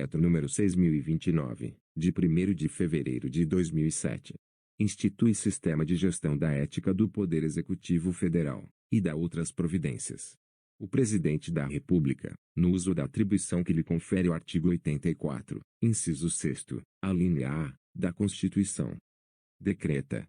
Decreto número 6.029, de 1º de fevereiro de 2007. Institui Sistema de Gestão da Ética do Poder Executivo Federal, e dá outras providências. O Presidente da República, no uso da atribuição que lhe confere o artigo 84, inciso 6º, alínea A, da Constituição. Decreta.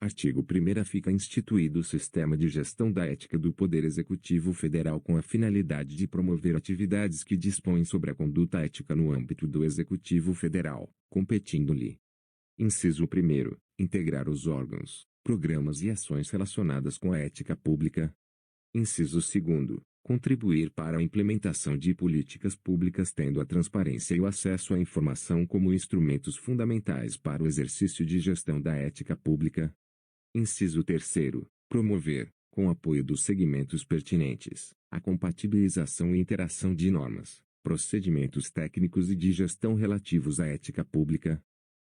Artigo 1º. Fica instituído o Sistema de Gestão da Ética do Poder Executivo Federal com a finalidade de promover atividades que dispõem sobre a conduta ética no âmbito do Executivo Federal, competindo-lhe. Inciso 1º. Integrar os órgãos, programas e ações relacionadas com a ética pública. Inciso 2º. Contribuir para a implementação de políticas públicas tendo a transparência e o acesso à informação como instrumentos fundamentais para o exercício de gestão da ética pública. Inciso 3º. Promover, com apoio dos segmentos pertinentes, a compatibilização e interação de normas, procedimentos técnicos e de gestão relativos à ética pública.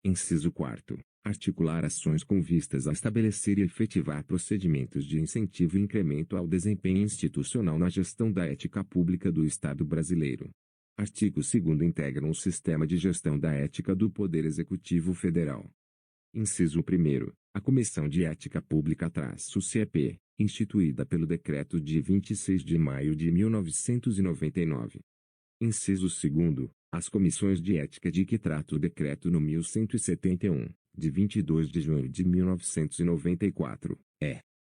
Inciso 4º. Articular ações com vistas a estabelecer e efetivar procedimentos de incentivo e incremento ao desempenho institucional na gestão da ética pública do Estado brasileiro. Artigo 2º. Integram o Sistema de Gestão da Ética do Poder Executivo Federal. Inciso 1º. A Comissão de Ética Pública-CEP, instituída pelo Decreto de 26 de maio de 1999. Inciso 2º. As comissões de ética de que trata o Decreto no 1171, de 22 de junho de 1994,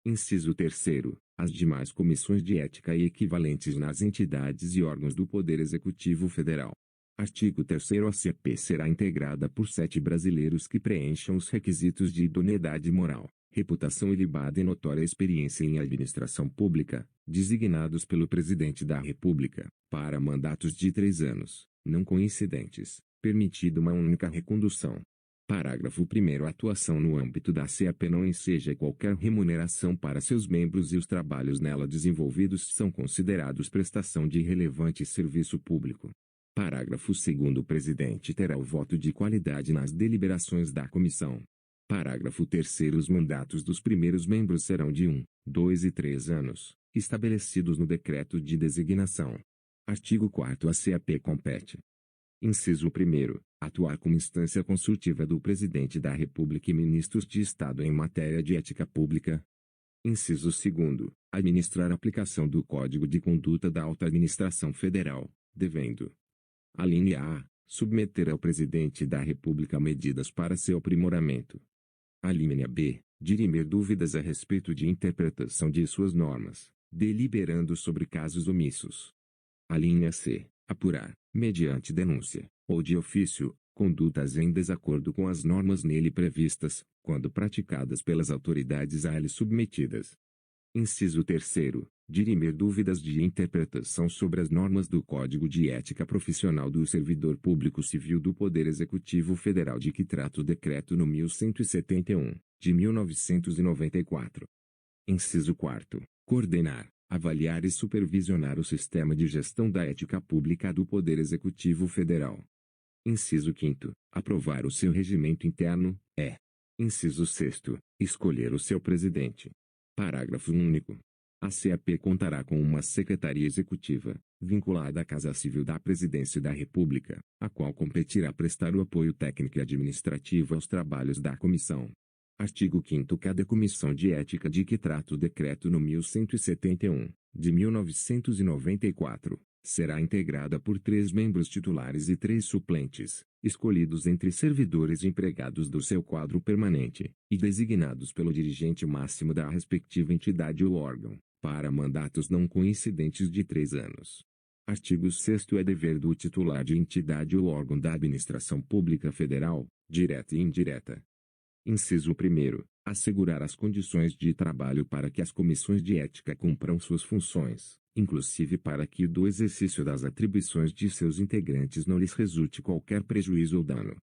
Inciso 3º. As demais comissões de ética e equivalentes nas entidades e órgãos do Poder Executivo Federal. Artigo 3º. A CEP será integrada por 7 brasileiros que preencham os requisitos de idoneidade moral, reputação ilibada e notória experiência em administração pública, designados pelo Presidente da República, para mandatos de 3 anos, não coincidentes, permitida uma única recondução. Parágrafo 1º. A atuação no âmbito da CEP não enseja qualquer remuneração para seus membros e os trabalhos nela desenvolvidos são considerados prestação de relevante serviço público. Parágrafo 2º. O Presidente terá o voto de qualidade nas deliberações da Comissão. Parágrafo 3º. Os mandatos dos primeiros membros serão de 1, 2 e 3 anos, estabelecidos no decreto de designação. Artigo 4º. A CEP compete. Inciso 1º. Atuar como instância consultiva do Presidente da República e ministros de Estado em matéria de ética pública. Inciso 2º. Administrar a aplicação do Código de Conduta da Alta Administração Federal, devendo: alínea A. Submeter ao Presidente da República medidas para seu aprimoramento. Alínea B. Dirimir dúvidas a respeito de interpretação de suas normas, deliberando sobre casos omissos. Alínea C. Apurar, mediante denúncia, ou de ofício, condutas em desacordo com as normas nele previstas, quando praticadas pelas autoridades a ele submetidas. Inciso 3º. Dirimir dúvidas de interpretação sobre as normas do Código de Ética Profissional do Servidor Público Civil do Poder Executivo Federal de que trata o Decreto no 1171, de 1994. Inciso 4º. Coordenar, avaliar e supervisionar o sistema de gestão da ética pública do Poder Executivo Federal. Inciso 5º. Aprovar o seu regimento interno, Inciso 6º. Escolher o seu presidente. Parágrafo único. A CEP contará com uma Secretaria Executiva, vinculada à Casa Civil da Presidência da República, a qual competirá prestar o apoio técnico e administrativo aos trabalhos da Comissão. Artigo 5º. Cada comissão de ética de que trata o Decreto no 1171, de 1994, será integrada por 3 membros titulares e 3 suplentes, escolhidos entre servidores e empregados do seu quadro permanente, e designados pelo dirigente máximo da respectiva entidade ou órgão, para mandatos não coincidentes de 3 anos. Artigo 6º. É dever do titular de entidade ou órgão da administração pública federal, direta e indireta. Inciso 1º. Assegurar as condições de trabalho para que as comissões de ética cumpram suas funções, inclusive para que do exercício das atribuições de seus integrantes não lhes resulte qualquer prejuízo ou dano.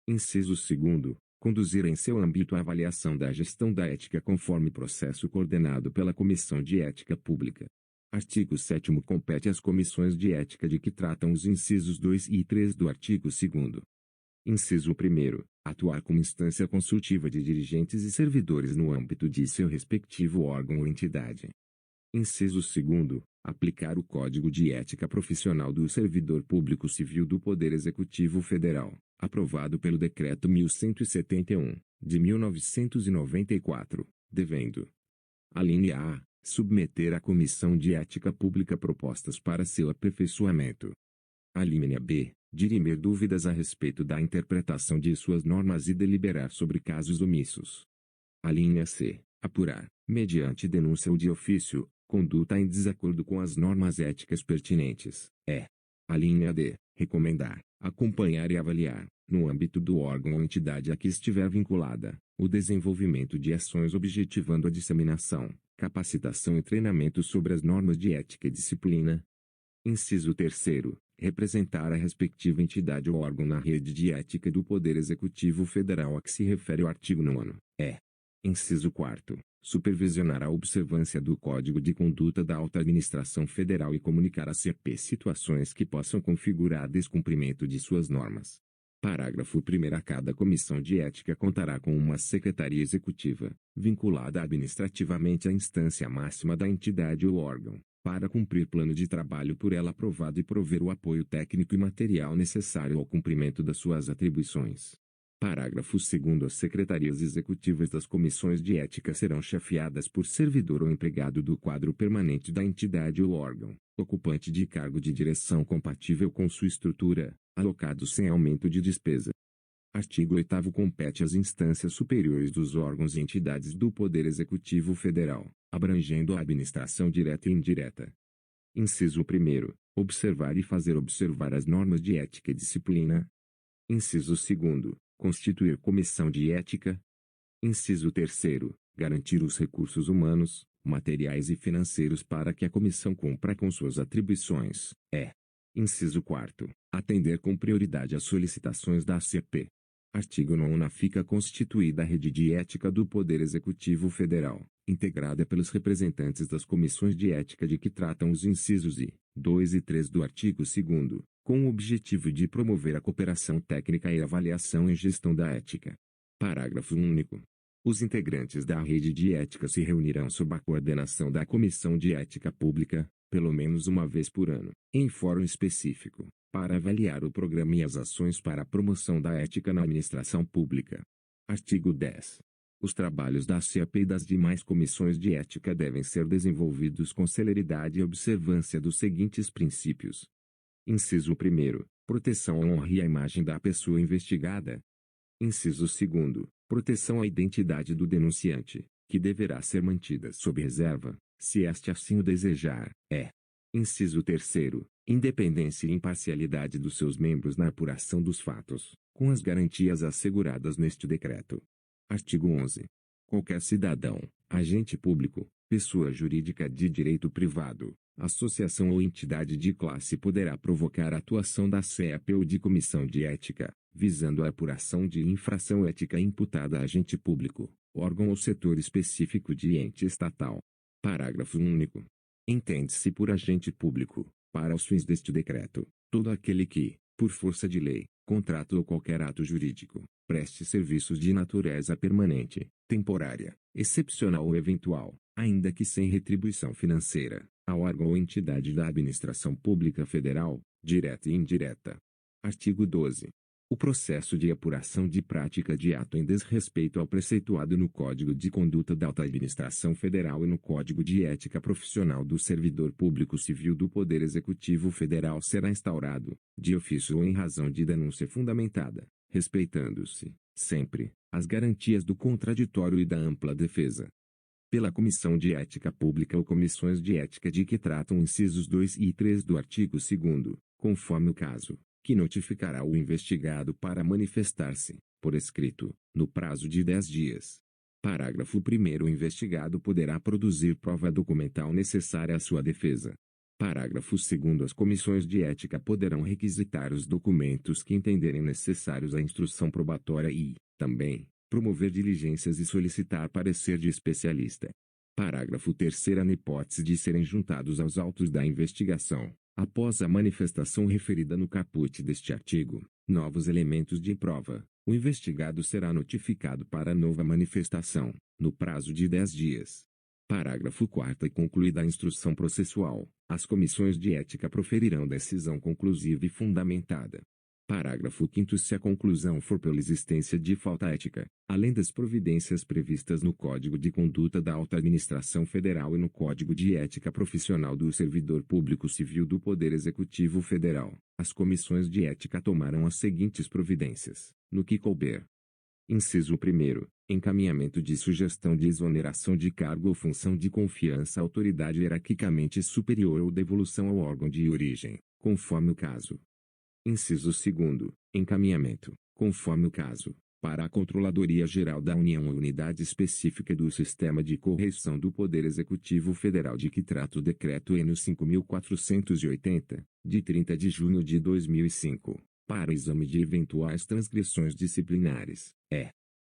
Inciso 2º. Conduzir em seu âmbito a avaliação da gestão da ética conforme processo coordenado pela Comissão de Ética Pública. Artigo 7º. Compete às comissões de ética de que tratam os incisos 2 e 3 do artigo 2º. Inciso 1º. Atuar como instância consultiva de dirigentes e servidores no âmbito de seu respectivo órgão ou entidade. Inciso 2º. Aplicar o Código de Ética Profissional do Servidor Público Civil do Poder Executivo Federal, aprovado pelo Decreto 1171, de 1994, devendo: alínea A. Submeter à Comissão de Ética Pública propostas para seu aperfeiçoamento. Alínea B. Dirimir dúvidas a respeito da interpretação de suas normas e deliberar sobre casos omissos. Alínea C. Apurar, mediante denúncia ou de ofício, conduta em desacordo com as normas éticas pertinentes. Alínea D. Recomendar, acompanhar e avaliar, no âmbito do órgão ou entidade a que estiver vinculada, o desenvolvimento de ações objetivando a disseminação, capacitação e treinamento sobre as normas de ética e disciplina. Inciso 3º. Representar a respectiva entidade ou órgão na rede de ética do Poder Executivo Federal a que se refere o artigo 9º. Inciso 4º. Supervisionar a observância do Código de Conduta da Alta Administração Federal e comunicar à CP situações que possam configurar descumprimento de suas normas. Parágrafo 1º. Cada comissão de ética contará com uma secretaria executiva, vinculada administrativamente à instância máxima da entidade ou órgão, para cumprir plano de trabalho por ela aprovado e prover o apoio técnico e material necessário ao cumprimento das suas atribuições. Parágrafo 2º. As secretarias executivas das comissões de ética serão chefiadas por servidor ou empregado do quadro permanente da entidade ou órgão, ocupante de cargo de direção compatível com sua estrutura, alocado sem aumento de despesa. Artigo 8º. Compete às instâncias superiores dos órgãos e entidades do Poder Executivo Federal, abrangendo a administração direta e indireta. Inciso 1º. Observar e fazer observar as normas de ética e disciplina. Inciso 2º. Constituir comissão de ética. Inciso 3º. Garantir os recursos humanos, materiais e financeiros para que a comissão cumpra com suas atribuições. Inciso 4º. Atender com prioridade às solicitações da ACP. Artigo 9º. Fica constituída a rede de ética do Poder Executivo Federal, integrada pelos representantes das comissões de ética de que tratam os incisos I, 2 e 3 do artigo 2º, com o objetivo de promover a cooperação técnica e avaliação em gestão da ética. Parágrafo único. Os integrantes da rede de ética se reunirão sob a coordenação da Comissão de Ética Pública, pelo menos uma vez por ano, em fórum específico, para avaliar o programa e as ações para a promoção da ética na administração pública. Artigo 10. Os trabalhos da CEP e das demais comissões de ética devem ser desenvolvidos com celeridade e observância dos seguintes princípios. Inciso 1º. Proteção à honra e à imagem da pessoa investigada. Inciso 2º. Proteção à identidade do denunciante, que deverá ser mantida sob reserva, se este assim o desejar. Inciso 3º. Independência e imparcialidade dos seus membros na apuração dos fatos, com as garantias asseguradas neste decreto. Artigo 11. Qualquer cidadão, agente público, pessoa jurídica de direito privado, associação ou entidade de classe poderá provocar a atuação da CEP ou de comissão de ética, visando a apuração de infração ética imputada a agente público, órgão ou setor específico de ente estatal. Parágrafo único. Entende-se por agente público, para os fins deste decreto, todo aquele que, por força de lei, contrato ou qualquer ato jurídico, preste serviços de natureza permanente, temporária, excepcional ou eventual, ainda que sem retribuição financeira, ao órgão ou entidade da administração pública federal, direta e indireta. Artigo 12. O processo de apuração de prática de ato em desrespeito ao preceituado no Código de Conduta da Alta Administração Federal e no Código de Ética Profissional do Servidor Público Civil do Poder Executivo Federal será instaurado, de ofício ou em razão de denúncia fundamentada, respeitando-se, sempre, as garantias do contraditório e da ampla defesa. Pela Comissão de Ética Pública ou comissões de ética de que tratam incisos 2 e 3 do artigo 2º, conforme o caso, que notificará o investigado para manifestar-se, por escrito, no prazo de 10 dias. Parágrafo 1º. O investigado poderá produzir prova documental necessária à sua defesa. Parágrafo 2º. As comissões de ética poderão requisitar os documentos que entenderem necessários à instrução probatória e, também, promover diligências e solicitar parecer de especialista. Parágrafo 3º. Na hipótese de serem juntados aos autos da investigação, após a manifestação referida no caput deste artigo, novos elementos de prova, o investigado será notificado para nova manifestação, no prazo de 10 dias. Parágrafo 4º. Concluída a instrução processual, as comissões de ética proferirão decisão conclusiva e fundamentada. Parágrafo 5º. Se a conclusão for pela existência de falta ética, além das providências previstas no Código de Conduta da Alta Administração Federal e no Código de Ética Profissional do Servidor Público Civil do Poder Executivo Federal, as comissões de ética tomarão as seguintes providências, no que couber. Inciso 1º. Encaminhamento de sugestão de exoneração de cargo ou função de confiança à autoridade hierarquicamente superior ou devolução ao órgão de origem, conforme o caso. Inciso 2º. Encaminhamento, conforme o caso, para a Controladoria Geral da União ou unidade específica do Sistema de Correição do Poder Executivo Federal de que trata o Decreto N. 5.480, de 30 de junho de 2005, para o exame de eventuais transgressões disciplinares.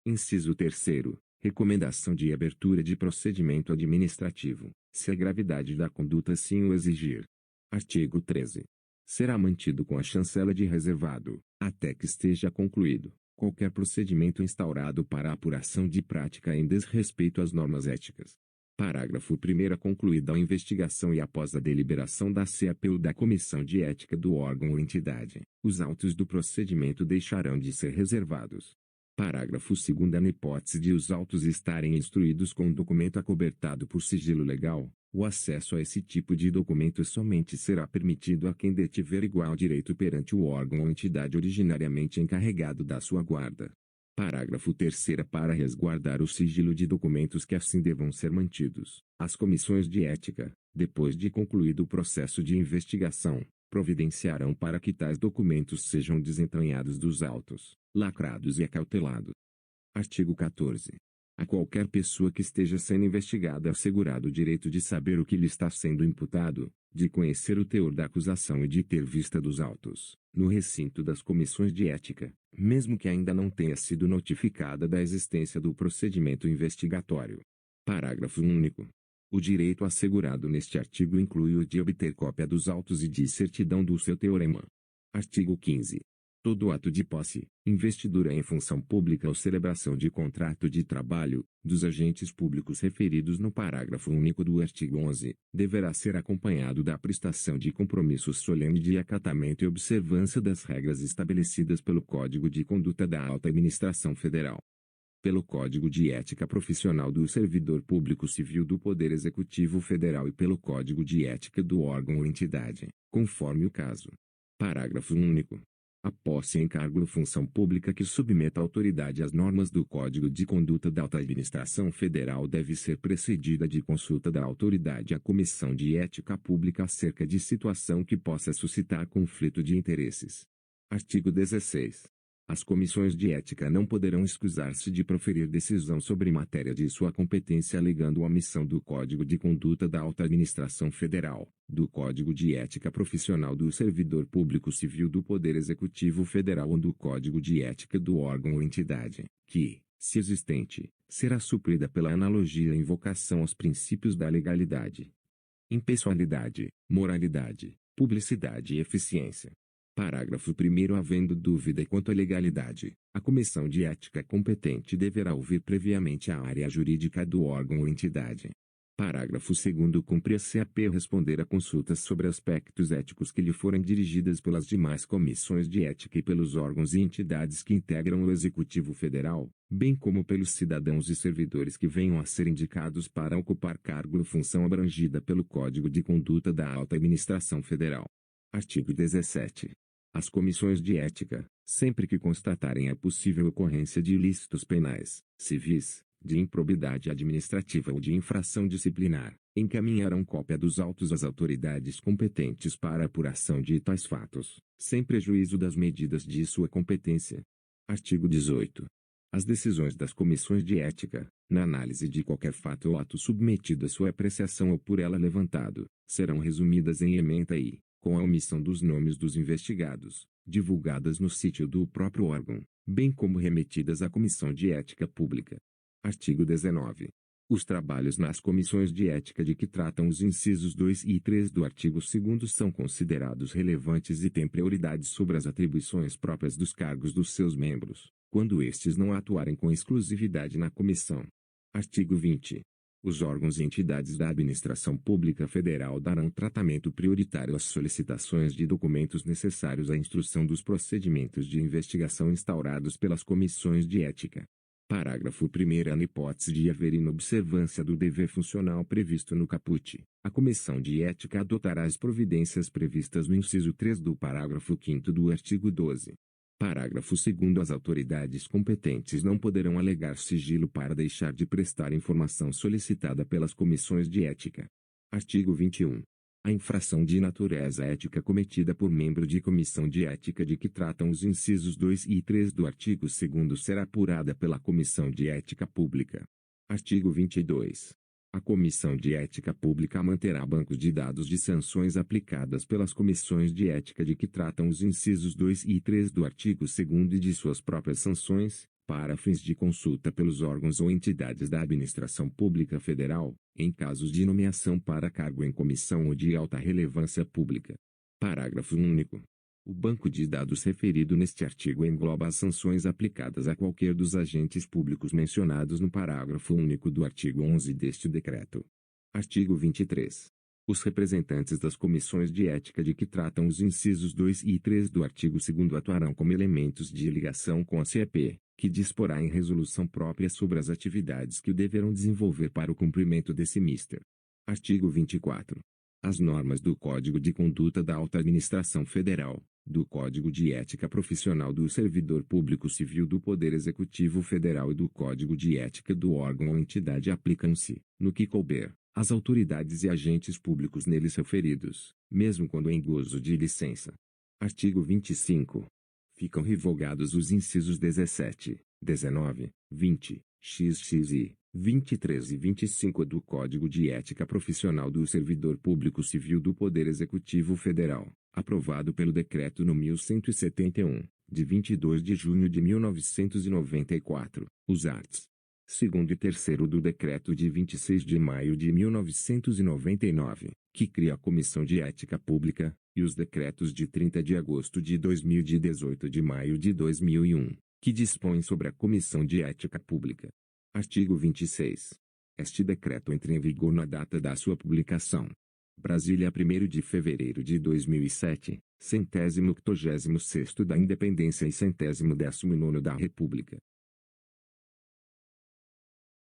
Inciso 3º. Recomendação de abertura de procedimento administrativo, se a gravidade da conduta assim o exigir. Artigo 13. Será mantido com a chancela de reservado, até que esteja concluído, qualquer procedimento instaurado para a apuração de prática em desrespeito às normas éticas. Parágrafo 1º. Concluída a investigação e após a deliberação da CAP ou da Comissão de Ética do órgão ou entidade, os autos do procedimento deixarão de ser reservados. Parágrafo 2º. Na hipótese de os autos estarem instruídos com um documento acobertado por sigilo legal, o acesso a esse tipo de documento somente será permitido a quem detiver igual direito perante o órgão ou entidade originariamente encarregado da sua guarda. Parágrafo 3º. Para resguardar o sigilo de documentos que assim devam ser mantidos, as comissões de ética, depois de concluído o processo de investigação, providenciarão para que tais documentos sejam desentranhados dos autos, lacrados e acautelados. Artigo 14. A qualquer pessoa que esteja sendo investigada é assegurado o direito de saber o que lhe está sendo imputado, de conhecer o teor da acusação e de ter vista dos autos, no recinto das comissões de ética, mesmo que ainda não tenha sido notificada da existência do procedimento investigatório. Parágrafo único. O direito assegurado neste artigo inclui o de obter cópia dos autos e de certidão do seu teorema. Artigo 15. Todo ato de posse, investidura em função pública ou celebração de contrato de trabalho, dos agentes públicos referidos no parágrafo único do artigo 11, deverá ser acompanhado da prestação de compromisso solene de acatamento e observância das regras estabelecidas pelo Código de Conduta da Alta Administração Federal, pelo Código de Ética Profissional do Servidor Público Civil do Poder Executivo Federal e pelo Código de Ética do órgão ou entidade, conforme o caso. Parágrafo único. A posse em cargo ou função pública que submeta a autoridade às normas do Código de Conduta da Alta Administração Federal deve ser precedida de consulta da autoridade à Comissão de Ética Pública acerca de situação que possa suscitar conflito de interesses. Artigo 16. As comissões de ética não poderão escusar-se de proferir decisão sobre matéria de sua competência alegando omissão do Código de Conduta da Alta Administração Federal, do Código de Ética Profissional do Servidor Público Civil do Poder Executivo Federal ou do Código de Ética do órgão ou entidade, que, se existente, será suprida pela analogia e invocação aos princípios da legalidade, impessoalidade, moralidade, publicidade e eficiência. Parágrafo 1º. Havendo dúvida quanto à legalidade, a Comissão de Ética competente deverá ouvir previamente a área jurídica do órgão ou entidade. Parágrafo 2º. Cumpre a CAP responder a consultas sobre aspectos éticos que lhe forem dirigidas pelas demais comissões de ética e pelos órgãos e entidades que integram o Executivo Federal, bem como pelos cidadãos e servidores que venham a ser indicados para ocupar cargo ou função abrangida pelo Código de Conduta da Alta Administração Federal. Artigo 17. As comissões de ética, sempre que constatarem a possível ocorrência de ilícitos penais, civis, de improbidade administrativa ou de infração disciplinar, encaminharão cópia dos autos às autoridades competentes para a apuração de tais fatos, sem prejuízo das medidas de sua competência. Artigo 18. As decisões das comissões de ética, na análise de qualquer fato ou ato submetido à sua apreciação ou por ela levantado, serão resumidas em ementa e, com a omissão dos nomes dos investigados, divulgadas no sítio do próprio órgão, bem como remetidas à Comissão de Ética Pública. Artigo 19. Os trabalhos nas comissões de ética de que tratam os incisos 2 e 3 do artigo 2º são considerados relevantes e têm prioridade sobre as atribuições próprias dos cargos dos seus membros, quando estes não atuarem com exclusividade na comissão. Artigo 20. Os órgãos e entidades da Administração Pública Federal darão tratamento prioritário às solicitações de documentos necessários à instrução dos procedimentos de investigação instaurados pelas comissões de ética. Parágrafo 1º. Na hipótese de haver inobservância do dever funcional previsto no caput, a Comissão de Ética adotará as providências previstas no inciso 3 do parágrafo 5º do artigo 12. Parágrafo 2º. As autoridades competentes não poderão alegar sigilo para deixar de prestar informação solicitada pelas comissões de ética. Artigo 21. A infração de natureza ética cometida por membro de comissão de ética de que tratam os incisos 2 e 3 do artigo 2º será apurada pela Comissão de Ética Pública. Artigo 22. A Comissão de Ética Pública manterá bancos de dados de sanções aplicadas pelas comissões de ética de que tratam os incisos 2 e 3 do artigo 2º e de suas próprias sanções, para fins de consulta pelos órgãos ou entidades da Administração Pública Federal, em casos de nomeação para cargo em comissão ou de alta relevância pública. Parágrafo único. O banco de dados referido neste artigo engloba as sanções aplicadas a qualquer dos agentes públicos mencionados no parágrafo único do artigo 11 deste decreto. Artigo 23. Os representantes das comissões de ética de que tratam os incisos 2 e 3 do artigo 2º atuarão como elementos de ligação com a CEP, que disporá em resolução própria sobre as atividades que deverão desenvolver para o cumprimento desse mister. Artigo 24. As normas do Código de Conduta da Alta Administração Federal, do Código de Ética Profissional do Servidor Público Civil do Poder Executivo Federal e do Código de Ética do órgão ou entidade aplicam-se, no que couber, às autoridades e agentes públicos neles referidos, mesmo quando em gozo de licença. Artigo 25. Ficam revogados os incisos 17, 19, 20, xx, 23 e 25 do Código de Ética Profissional do Servidor Público Civil do Poder Executivo Federal, aprovado pelo Decreto nº 1171, de 22 de junho de 1994, os arts. 2º e 3º do Decreto de 26 de maio de 1999, que cria a Comissão de Ética Pública, e os decretos de 30 de agosto de 2000 e de 18 de maio de 2001, que dispõem sobre a Comissão de Ética Pública. Artigo 26. Este decreto entra em vigor na data da sua publicação. Brasília, 1º de fevereiro de 2007, 186º da Independência e 119º da República.